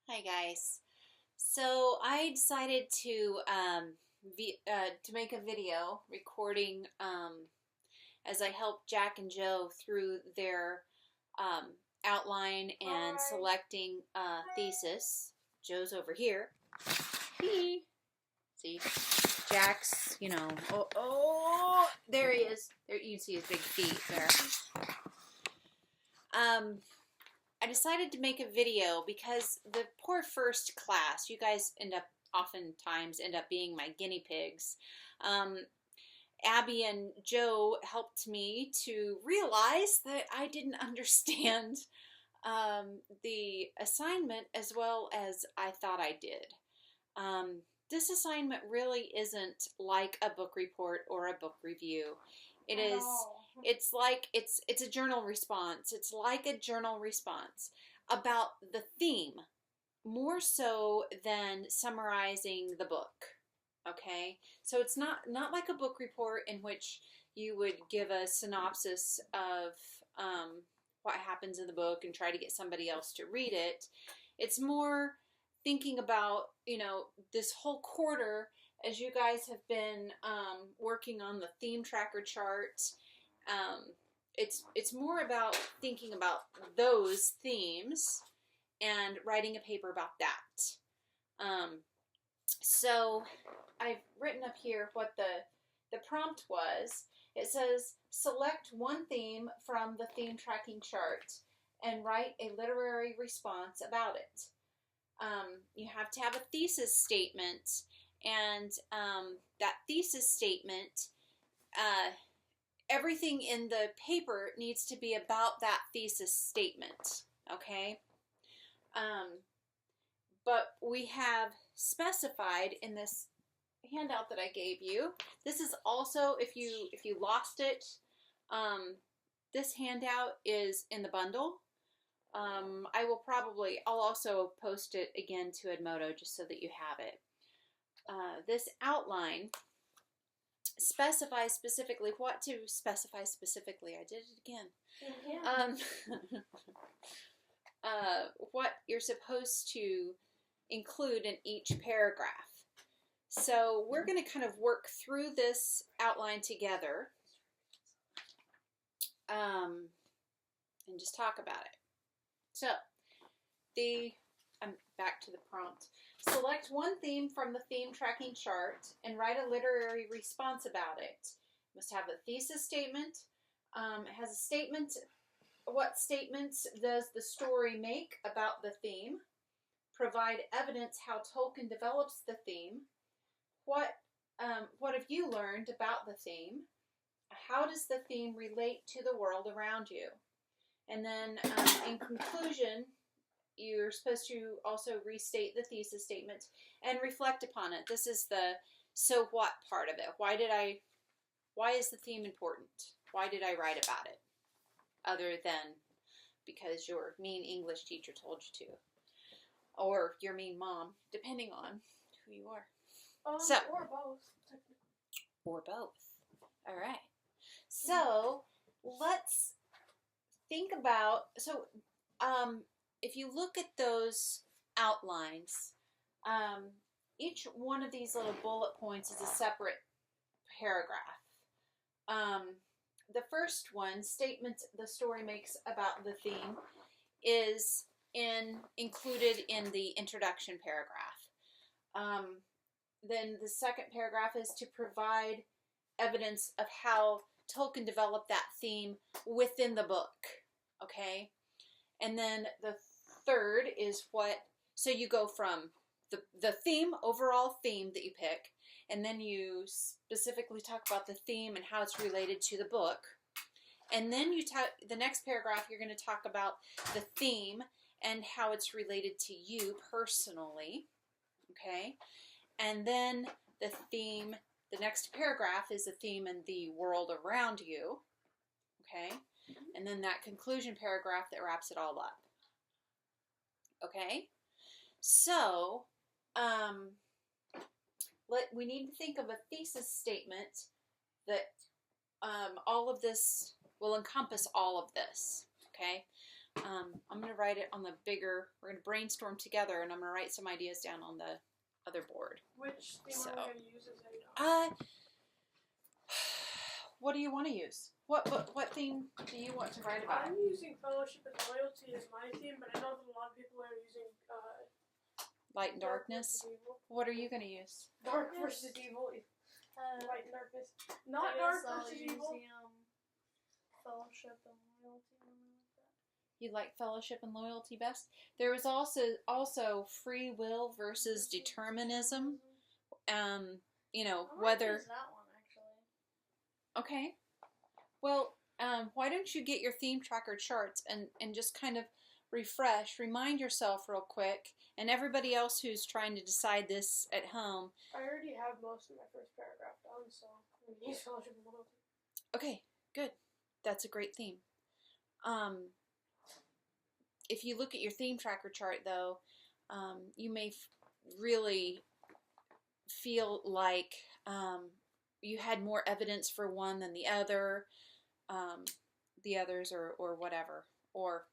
Hi guys. So I decided to make a video recording as I help Jack and Joe through their um, outline and selecting thesis. Joe's over here. He see Jack's. There he is. There you can see his big feet there. I decided to make a video because the poor first class, you guys oftentimes end up being my guinea pigs. Abby and Joe helped me to realize that I didn't understand the assignment as well as I thought I did. This assignment really isn't like a book report or a book review. It is. It's like it's a journal response. It's like a journal response about the theme more so than summarizing the book. Okay, so it's not like a book report in which you would give a synopsis of what happens in the book and try to get somebody else to read it. It's more thinking about this whole quarter as you guys have been working on the theme tracker chart. It's more about thinking about those themes and writing a paper about that. So I've written up here what the prompt was. It says, select one theme from the theme tracking chart and write a literary response about it. You have to have a thesis statement, and that thesis statement, everything in the paper needs to be about that thesis statement, okay? But we have specified in this handout that I gave you. This is also, if you lost it, this handout is in the bundle. I'll also post it again to Edmodo just so that you have it. This outline specifies specifically what to specify specifically. I did it again. What you're supposed to include in each paragraph. So we're going to kind of work through this outline together and just talk about it. So I'm back to the prompt. Select one theme from the theme tracking chart and write a literary response about it. You must have a thesis statement. It has a statement. What statements does the story make about the theme? Provide evidence how Tolkien develops the theme. What have you learned about the theme? How does the theme relate to the world around you? And then in conclusion, you're supposed to also restate the thesis statement and reflect upon it. This is the so what part of it. Why is the theme important? Why did I write about it? Other than because your mean English teacher told you to. Or your mean mom, depending on who you are. Or both. Or both. All right. So let's think about, if you look at those outlines, each one of these little bullet points is a separate paragraph. The first one, statements the story makes about the theme, is included in the introduction paragraph. Then the second paragraph is to provide evidence of how Tolkien developed that theme within the book, okay? And then the third is so you go from the theme, overall theme that you pick, and then you specifically talk about the theme and how it's related to the book. And then the next paragraph, you're going to talk about the theme and how it's related to you personally, okay? And then the next paragraph is the theme and the world around you, okay? And then that conclusion paragraph that wraps it all up, okay? So, we need to think of a thesis statement that all of this will encompass all of this, okay? I'm going to write it on the bigger, we're going to brainstorm together, and I'm going to write some ideas down on the other board. Which theme So. are we going to use as a What do you want to use? What theme do you want to write about? I'm using fellowship and loyalty as my theme, but I know that a lot of people are using Light and darkness. What are you going to use? Dark versus evil. Light and darkness. Not dark versus evil. Fellowship and loyalty. You like fellowship and loyalty best? There was also free will versus determinism. You know, whether. That one actually. Okay. Well, why don't you get your theme tracker charts and just kind of remind yourself real quick, and everybody else who's trying to decide this at home. I already have most of my first paragraph done, so I'm going to use fellowship and loyalty. Okay, good. That's a great theme. If you look at your theme tracker chart, though, you may really feel like you had more evidence for one than the other, the others, or whatever, or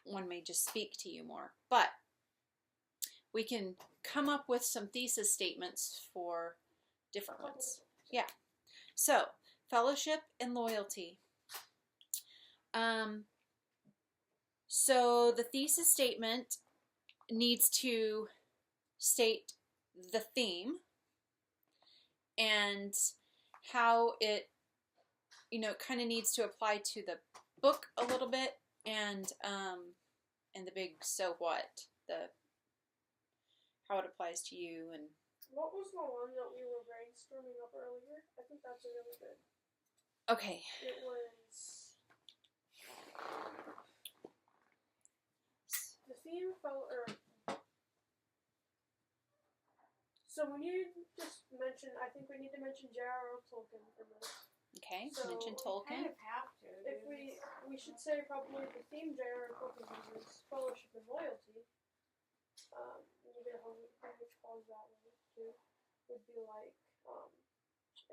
one may just speak to you more. But we can come up with some thesis statements for different ones. Yeah. So, fellowship and loyalty. So the thesis statement needs to state the theme and how it, kind of needs to apply to the book a little bit, and the big so what, how it applies to you. And what was the one that we were brainstorming up earlier? I think that's a really good. Okay. It was the theme so we need to mention. I think we need to mention J.R.R. Tolkien for a minute. Okay, So mention Tolkien. Kind of have to. If we should say probably the theme J.R.R. Tolkien uses fellowship and loyalty. Maybe a which falls that way too would be like,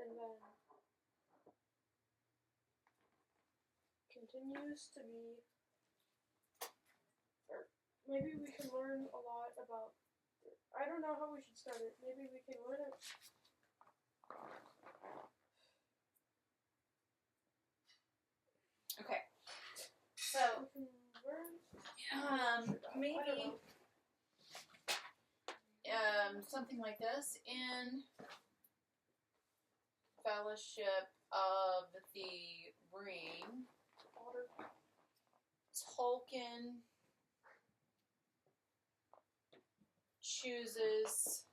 and then continues to be, or maybe we can learn a lot about. I don't know how we should start it. Maybe we can learn it. Okay. So, maybe something like this in Fellowship of the Ring. Tolkien chooses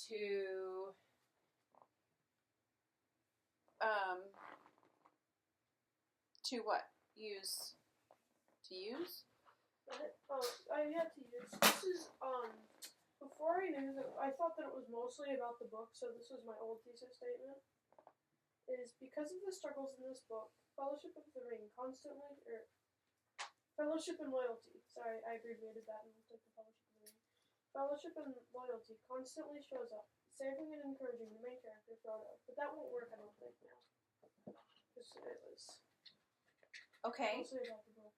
to what? Use? I had to use. This is, before I knew that, I thought that it was mostly about the book, so this was my old thesis statement. Is because of the struggles in this book, Fellowship of the Ring Fellowship and Loyalty. Sorry, I abbreviated that and looked at the Fellowship of the Ring. Fellowship and Loyalty constantly shows up, saving and encouraging the main character, Frodo. But that won't work, I don't think, now. Because it was Okay. mostly about the book.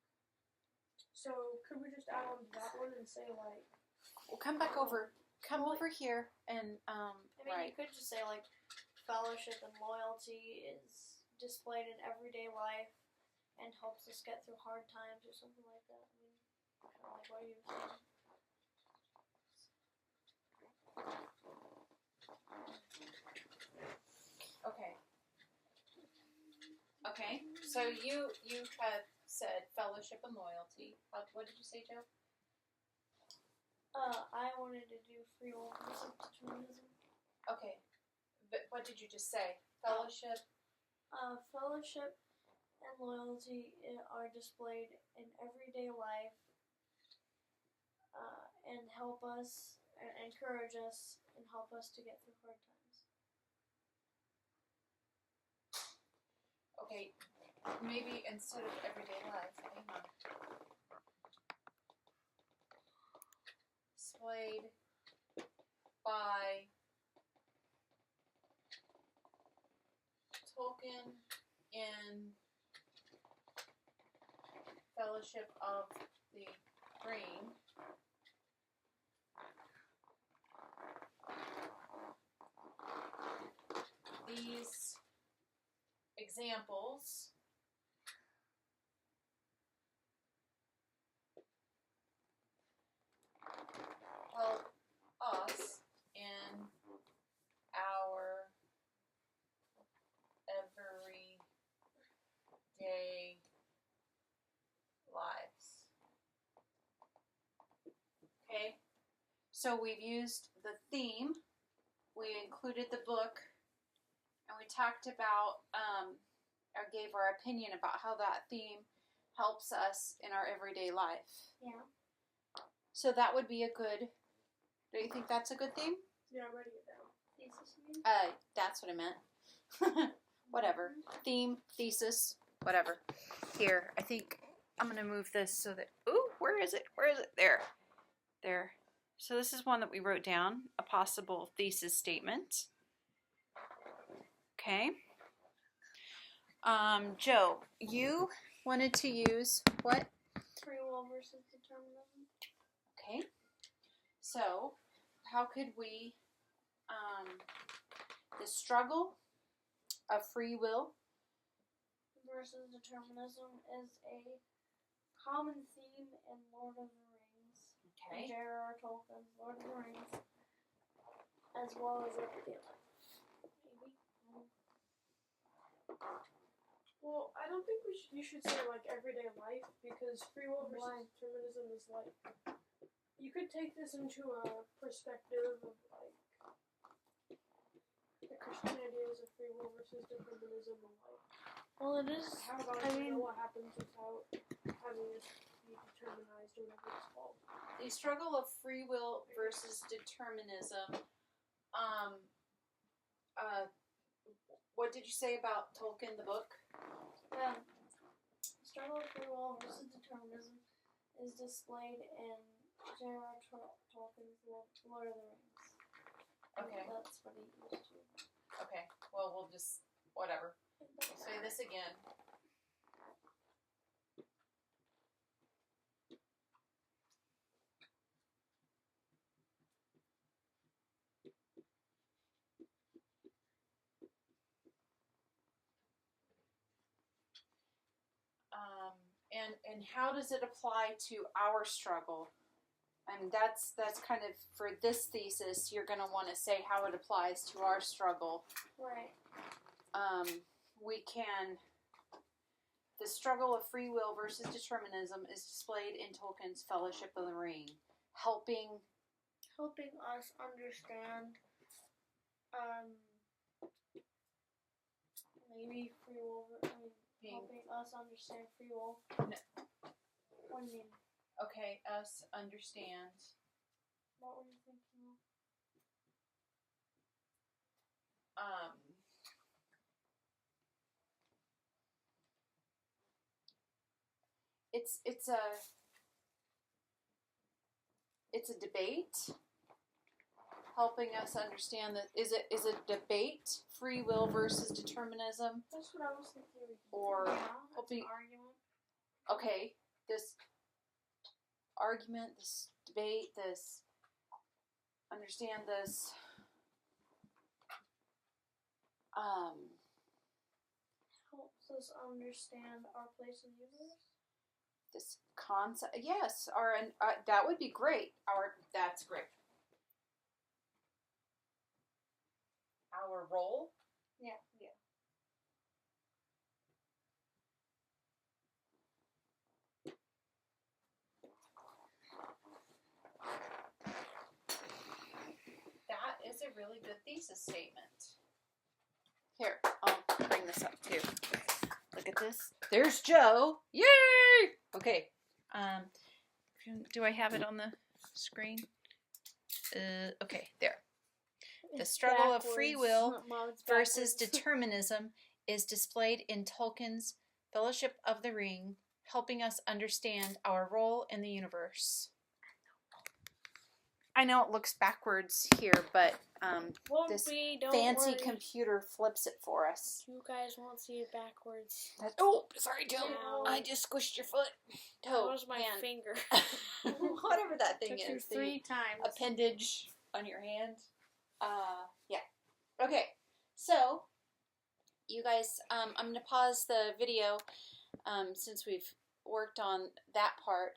So, could we just add on to that one and say, like... Well, come back over. Come over here and, you could just say, like, fellowship and loyalty is displayed in everyday life and helps us get through hard times or something like that. I mean, kind of like what you were saying. Okay. So you had said fellowship and loyalty. What did you say, Joe? I wanted to do free will versus determinism. Okay. But what did you just say? Fellowship? Fellowship and loyalty are displayed in everyday life and help us, and encourage us, and help us to get through hard times. Okay. Maybe instead of everyday life, hang on. Displayed by Tolkien in Fellowship of the Ring. These examples help us in our everyday lives. Okay, so we've used the theme, we included the book, and we talked about, or gave our opinion about how that theme helps us in our everyday life. Yeah. So that would be a good, do you think that's a good theme? Yeah, I'm writing it down. Thesis, you mean? That's what I meant. Whatever. Theme, thesis, whatever. Here, I think I'm going to move this so that, ooh, where is it? Where is it? There. There. So this is one that we wrote down, a possible thesis statement. Okay. Joe, you wanted to use what? Free will versus determinism. Okay. So, how could we, the struggle of free will Versus determinism is a common theme in Lord of the Rings. Okay. J.R.R. Tolkien's Lord of the Rings, as well as everyday life. Maybe. Well, I don't think you should say like everyday life, because free will versus determinism is like, you could take this into a perspective of like the Christian ideas of free will versus determinism, and like Well, it is. how about I mean, what happens without having it be determinized or whatever it's called. the struggle of free will versus determinism. What did you say about Tolkien, the book? yeah. The struggle of free will versus determinism is displayed in J.R.R. Tolkien's Lord of the Rings. Okay. That's what he used to. Okay. Well, we'll just, whatever. We'll say this again. And how does it apply to our struggle? And that's kind of, for this thesis, you're going to want to say how it applies to our struggle. Right. We can, the struggle of free will versus determinism is displayed in Tolkien's Fellowship of the Ring, helping us understand, maybe free will. Helping us understand free will. No. What do you mean? Okay, us understand. What were you thinking of? It's a debate, helping us understand that is a debate free will versus determinism, That's what I was thinking. or Yeah, that's helping. an argument. Okay, this argument, this debate, this understand this. Helps us understand our place in the universe. This concept, yes, that would be great. That's great. Our role. Yeah. That is a really good thesis statement. Here, I'll bring this up too. Look at this. There's Joe. Yay! Okay. Do I have it on the screen? Okay, there. The struggle of free will versus determinism is displayed in Tolkien's Fellowship of the Ring, helping us understand our role in the universe. I know it looks backwards here, but Won't this be, don't fancy worry. computer flips it for us. You guys won't see it backwards. Oh, sorry, Joe. Ow. I just squished your foot. That Toe, was my hand. finger. Whatever that thing Took you is. 3 times. The appendage on your hand. Yeah. Okay. So, you guys, I'm going to pause the video since we've worked on that part.